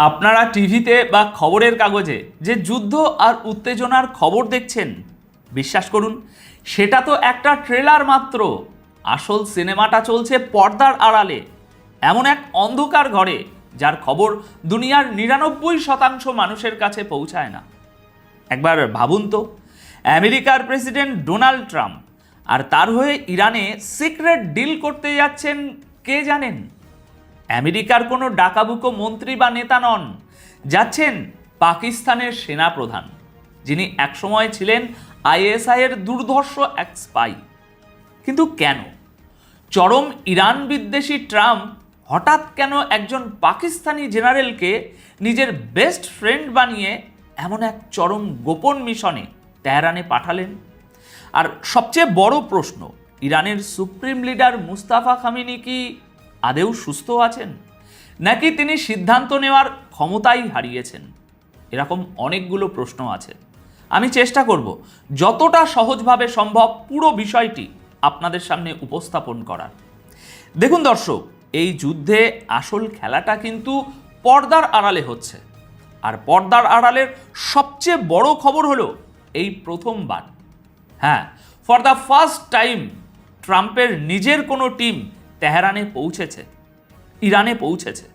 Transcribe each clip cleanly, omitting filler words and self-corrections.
আপনারা টিভিতে বা খবরের কাগজে যে যুদ্ধ আর উত্তেজনার খবর দেখছেন, বিশ্বাস করুন সেটা তো একটা ট্রেলার মাত্র। আসল সিনেমাটা চলছে পর্দার আড়ালে, এমন এক অন্ধকার ঘরে যার খবর দুনিয়ার 99% মানুষের কাছে পৌঁছায় না। একবার ভাবুন তো, আমেরিকার প্রেসিডেন্ট ডোনাল্ড ট্রাম্প আর তার হয়ে ইরানে সিক্রেট ডিল করতে যাচ্ছেন কে জানেন? আমেরিকার কোনো ডাকাবুকো মন্ত্রী বা নেতা নন, যাচ্ছেন পাকিস্তানের সেনাপ্রধান, যিনি একসময় ছিলেন আইএসআই এর দুর্ধর্ষ এক স্পাই। কিন্তু কেন চরম ইরান বিদ্বেষী ট্রাম্প হঠাৎ কেন একজন পাকিস্তানি জেনারেলকে নিজের বেস্ট ফ্রেন্ড বানিয়ে এমন এক চরম গোপন মিশনে তেহরানে পাঠালেন? আর সবচেয়ে বড় প্রশ্ন, ইরানের সুপ্রিম লিডার মুস্তাফা খামেনি কি আদেও সুস্থ আছেন, নাকি তিনি সিদ্ধান্ত নেওয়ার ক্ষমতাই হারিয়েছেন? এরকম অনেকগুলো প্রশ্ন আছে। আমি চেষ্টা করব যতটা সহজভাবে সম্ভব পুরো বিষয়টি আপনাদের সামনে উপস্থাপন করার। দেখুন দর্শক, এই যুদ্ধে আসল খেলাটা কিন্তু পর্দার আড়ালে হচ্ছে। আর পর্দার আড়ালের সবচেয়ে বড় খবর হলো এই প্রথমবার, হ্যাঁ, ফর দ্য ফার্স্ট টাইম ট্রাম্পের নিজের কোনো টিম তেহরানে পৌঁছেছে, ইরানে পৌঁছেছে।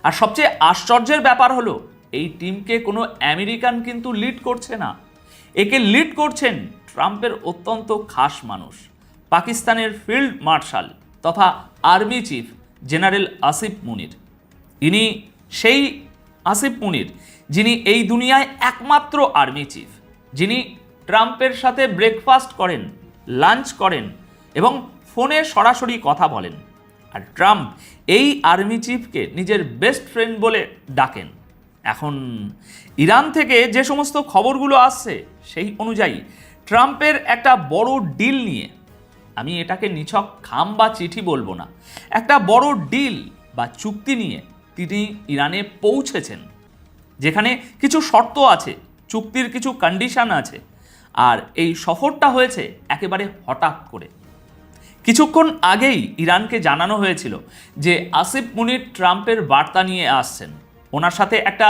আর সবচেয়ে আশ্চর্যের ব্যাপার হলো এই টিমকে কোনো আমেরিকান কিন্তু লিড করছে না, একে লিড করছেন ট্রাম্পের অত্যন্ত খাস মানুষ, পাকিস্তানের ফিল্ড মার্শাল তথা আর্মি চিফ জেনারেল আসিফ মুনির। ইনি সেই আসিফ মুনির যিনি এই দুনিয়ায় একমাত্র আর্মি চিফ, যিনি ট্রাম্পের সাথে ব্রেকফাস্ট করেন, লাঞ্চ করেন এবং ফোনে সরাসরি কথা বলেন। আর ট্রাম্প এই আর্মি চিফকে নিজের বেস্ট ফ্রেন্ড বলে ডাকেন। এখন ইরান থেকে যে সমস্ত খবরগুলো আসছে সেই অনুযায়ী ট্রাম্পের একটা বড় ডিল নিয়ে, আমি এটাকে নিছক খাম বা চিঠি বলবো না, একটা বড় ডিল বা চুক্তি নিয়ে তিনি ইরানে পৌঁছেছেন, যেখানে কিছু শর্ত আছে, চুক্তির কিছু কন্ডিশন আছে। আর এই সফরটা হয়েছে একেবারে হঠাৎ করে। কিছুক্ষণ আগেই ইরানকে জানানো হয়েছিল যে আসিফ মুনির ট্রাম্পের বার্তা নিয়ে আসছেন, ওনার সাথে একটা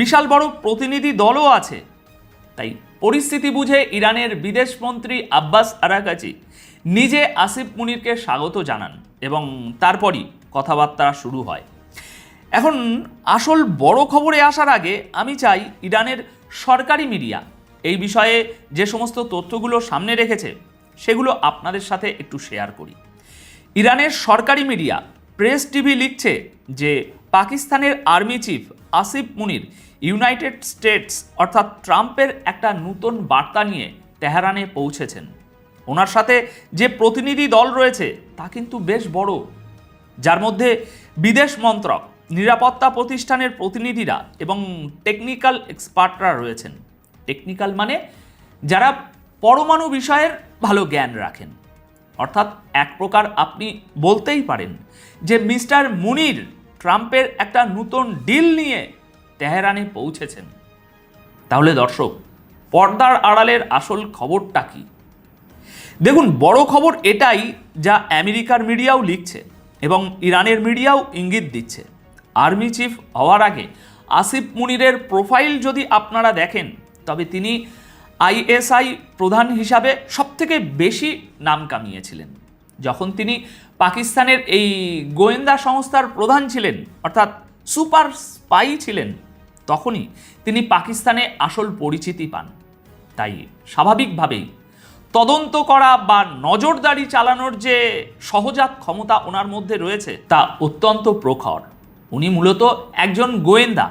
বিশাল বড় প্রতিনিধি দলও আছে। তাই পরিস্থিতি বুঝে ইরানের বিদেশমন্ত্রী আব্বাস আরাকাচি নিজে আসিফ মুনিরকে স্বাগত জানান এবং তারপরই কথাবার্তা শুরু হয়। এখন আসল বড় খবরে আসার আগে আমি চাই ইরানের সরকারি মিডিয়া এই বিষয়ে যে সমস্ত তথ্যগুলো সামনে রেখেছে সেগুলো আপনাদের সাথে একটু শেয়ার করি। ইরানের সরকারি মিডিয়া প্রেস টিভি লিখছে যে পাকিস্তানের আর্মি চিফ আসিফ মুনির ইউনাইটেড স্টেটস অর্থাৎ ট্রাম্পের একটা নতুন বার্তা নিয়ে তেহরানে পৌঁছেছেন। ওনার সাথে যে প্রতিনিধি দল রয়েছে তা কিন্তু বেশ বড়, যার মধ্যে বিদেশ মন্ত্রক, নিরাপত্তা প্রতিষ্ঠানের প্রতিনিধিরা এবং টেকনিক্যাল এক্সপার্টরা রয়েছেন। টেকনিক্যাল মানে যারা পরমাণু বিষয়ের ভালো জ্ঞান রাখেন। অর্থাৎ এক প্রকার আপনি বলতেই পারেন যে মিস্টার মুনির ট্রাম্পের একটা নতুন ডিল নিয়ে তেহরানে পৌঁছেছেন। তাহলে দর্শক, পর্দার আড়ালের আসল খবরটা কি? দেখুন, বড় খবর এটাই যা আমেরিকার মিডিয়াও লিখছে এবং ইরানের মিডিয়াও ইঙ্গিত দিচ্ছে। আর্মি চিফ হওয়ার আগে আসিফ মুনিরের প্রোফাইল যদি আপনারা দেখেন, তবে তিনি আইএসআই প্রধান হিসাবে সবথেকে বেশি নাম কামিয়েছিলেন। যখন তিনি পাকিস্তানের এই গোয়েন্দা সংস্থার প্রধান ছিলেন, অর্থাৎ সুপার স্পাই ছিলেন, তখনই তিনি পাকিস্তানে আসল পরিচিতি পান। তাই স্বাভাবিকভাবেই তদন্ত করা বা নজরদারি চালানোর যে সহজাত ক্ষমতা ওনার মধ্যে রয়েছে তা অত্যন্ত প্রখর। উনি মূলত একজন গোয়েন্দা।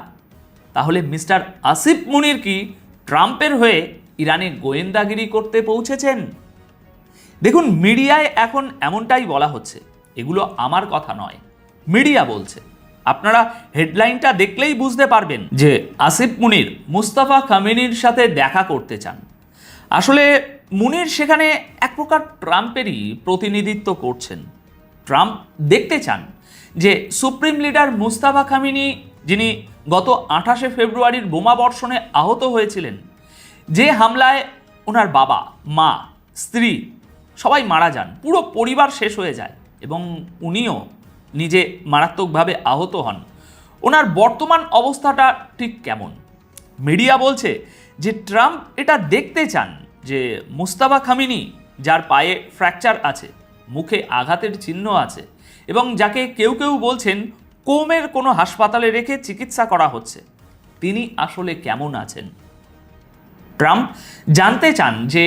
তাহলে মিস্টার আসিফ মুনির কি ট্রাম্পের হয়ে ইরানে গোয়েন্দাগিরি করতে পৌঁছেছেন? দেখুন, মিডিয়ায় এখন এমনটাই বলা হচ্ছে, এগুলো আমার কথা নয়, মিডিয়া বলছে। আপনারা হেডলাইনটা দেখলেই বুঝতে পারবেন যে আসিফ মুনির মুস্তাফা খামেনির সাথে দেখা করতে চান। আসলে মুনির সেখানে এক প্রকার ট্রাম্পেরই প্রতিনিধিত্ব করছেন। ট্রাম্প দেখতে চান যে সুপ্রিম লিডার মুস্তাফা খামেনি, যিনি গত 28শে ফেব্রুয়ারির বোমাবর্ষণে আহত হয়েছিলেন, যে হামলায় ওনার বাবা, মা, স্ত্রী সবাই মারা যান, পুরো পরিবার শেষ হয়ে যায় এবং উনিও নিজে মারাত্মকভাবে আহত হন, ওনার বর্তমান অবস্থাটা ঠিক কেমন? মিডিয়া বলছে যে ট্রাম্প এটা দেখতে চান যে মুস্তাফা খামিনি, যার পায়ে ফ্র্যাকচার আছে, মুখে আঘাতের চিহ্ন আছে এবং যাকে কেউ কেউ বলছেন কোমের কোনো হাসপাতালে রেখে চিকিৎসা করা হচ্ছে, তিনি আসলে কেমন আছেন। ট্রাম্প জানতে চান যে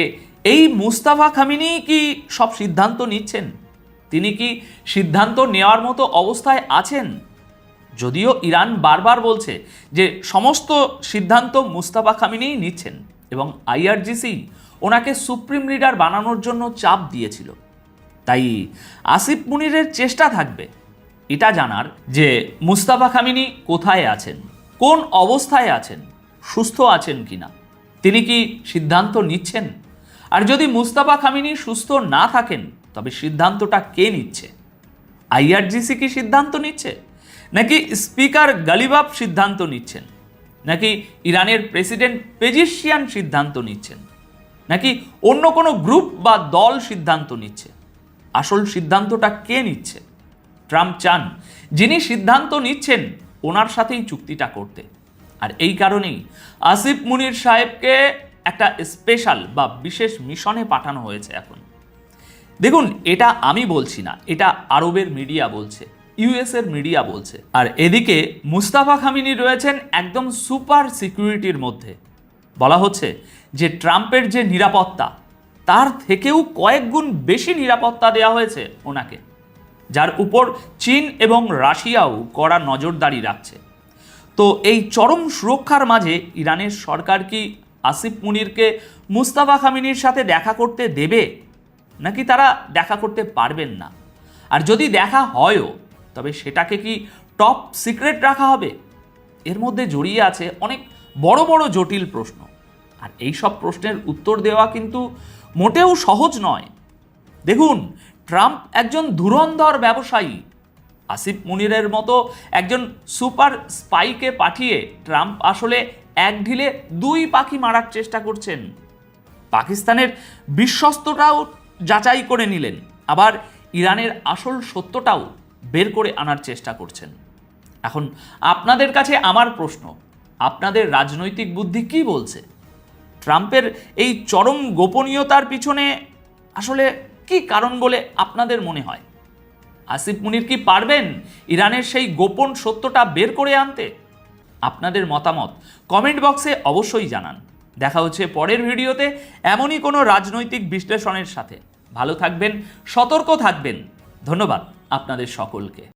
এই মুস্তাফা খামিনি কি সব সিদ্ধান্ত নিচ্ছেন, তিনি কি সিদ্ধান্ত নেওয়ার মতো অবস্থায় আছেন। যদিও ইরান বারবার বলছে যে সমস্ত সিদ্ধান্ত মুস্তাফা খামিনিই নিচ্ছেন এবং আইআরজিসি ওনাকে সুপ্রিম লিডার বানানোর জন্য চাপ দিয়েছিল। তাই আসিফ মুনিরের চেষ্টা থাকবে এটা জানার যে মুস্তাফা খামিনি কোথায় আছেন, কোন অবস্থায় আছেন, সুস্থ আছেন কিনা, তিনি কি সিদ্ধান্ত নিচ্ছেন। আর যদি মুস্তাফা খামিনি সুস্থ না থাকেন তবে সিদ্ধান্তটা কে নিচ্ছে? আইআরজিসি কি সিদ্ধান্ত নিচ্ছে, নাকি স্পিকার গালিবাফ সিদ্ধান্ত নিচ্ছেন, নাকি ইরানের প্রেসিডেন্ট পেজিশিয়ান সিদ্ধান্ত নিচ্ছেন, নাকি অন্য কোনো গ্রুপ বা দল সিদ্ধান্ত নিচ্ছে? আসল সিদ্ধান্তটা কে নিচ্ছে? ট্রাম্প চান যিনি সিদ্ধান্ত নিচ্ছেন ওনার সাথেই চুক্তিটা করতে। আর এই কারণেই আসিফ মুনির সাহেবকে একটা স্পেশাল বা বিশেষ মিশনে পাঠানো হয়েছে এখন। দেখুন, এটা আমি বলছি না, এটা আরবের মিডিয়া বলছে, ইউএসের মিডিয়া বলছে। আর এদিকে মুস্তাফা খামিনি রয়েছেন একদম সুপার সিকিউরিটির মধ্যে। বলা হচ্ছে যে ট্রাম্পের যে নিরাপত্তা তার থেকেও কয়েক গুণ বেশি নিরাপত্তা দেওয়া হয়েছে ওনাকে, যার উপর চীন এবং রাশিয়াও কড়া নজরদারি রাখছে। তো এই চরম সুরক্ষার মাঝে ইরানের সরকার কি আসিফ মুনিরকে মুস্তাফা খামিনির সাথে দেখা করতে দেবে, নাকি তারা দেখা করতে পারবেন না? আর যদি দেখা হয়ও তবে সেটাকে কি টপ সিক্রেট রাখা হবে? এর মধ্যে জড়িয়ে আছে অনেক বড় বড় জটিল প্রশ্ন। আর এই সব প্রশ্নের উত্তর দেওয়া কিন্তু মোটেও সহজ নয়। দেখুন, ট্রাম্প একজন ধুরন্ধর ব্যবসায়ী। আসিফ মুনিরের মতো একজন সুপার স্পাইকে পাঠিয়ে ট্রাম্প আসলে এক ঢিলে দুই পাখি মারার চেষ্টা করছেন। পাকিস্তানের বিশ্বস্তটাও যাচাই করে নিলেন, আবার ইরানের আসল সত্যটাও বের করে আনার চেষ্টা করছেন। এখন আপনাদের কাছে আমার প্রশ্ন, আপনাদের রাজনৈতিক বুদ্ধি কি বলছে? ট্রাম্পের এই চরম গোপনীয়তার পিছনে আসলে কি কারণ বলে আপনাদের মনে হয়? আসিফ মুনির কি পারবেন ইরানের সেই গোপন সত্যটা বের করে আনতে? আপনাদের মতামত কমেন্ট বক্সে অবশ্যই জানান। দেখা হচ্ছে পরের ভিডিওতে এমনই কোনো রাজনৈতিক বিশ্লেষণের সাথে। ভালো থাকবেন, সতর্ক থাকবেন। ধন্যবাদ আপনাদের সকলকে।